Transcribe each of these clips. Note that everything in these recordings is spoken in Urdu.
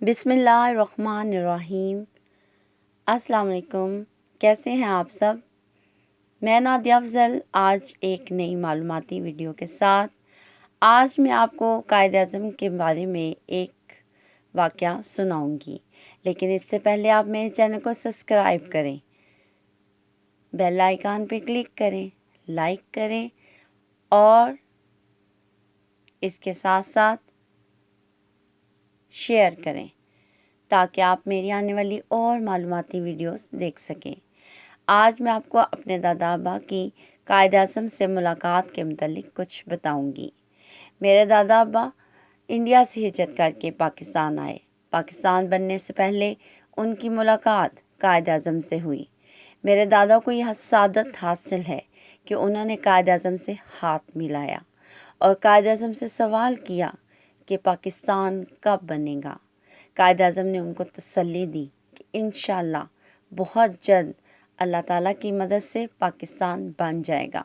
بسم اللہ الرحمن الرحیم۔ السلام علیکم، کیسے ہیں آپ سب؟ میں نادیہ افضل آج ایک نئی معلوماتی ویڈیو کے ساتھ آج میں آپ کو قائد اعظم کے بارے میں ایک واقعہ سناؤں گی، لیکن اس سے پہلے آپ میرے چینل کو سبسکرائب کریں، بیل آئیکن پہ کلک کریں، لائک کریں اور اس کے ساتھ ساتھ شیئر کریں تاکہ آپ میری آنے والی اور معلوماتی ویڈیوز دیکھ سکیں۔ آج میں آپ کو اپنے دادا ابا کی قائد اعظم سے ملاقات کے متعلق کچھ بتاؤں گی۔ میرے دادا ابا انڈیا سے ہجرت کر کے پاکستان آئے۔ پاکستان بننے سے پہلے ان کی ملاقات قائد اعظم سے ہوئی۔ میرے دادا کو یہ سعادت حاصل ہے کہ انہوں نے قائد اعظم سے ہاتھ ملایا اور قائد اعظم سے سوال کیا کہ پاکستان کب بنے گا۔ قائد اعظم نے ان کو تسلی دی کہ انشاءاللہ بہت جلد اللہ تعالیٰ کی مدد سے پاکستان بن جائے گا۔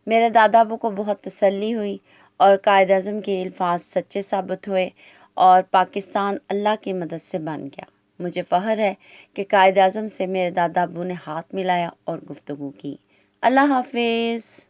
میرے دادا ابو کو بہت تسلی ہوئی اور قائد اعظم کے الفاظ سچے ثابت ہوئے اور پاکستان اللہ کی مدد سے بن گیا۔ مجھے فخر ہے کہ قائد اعظم سے میرے دادا ابو نے ہاتھ ملایا اور گفتگو کی۔ اللہ حافظ۔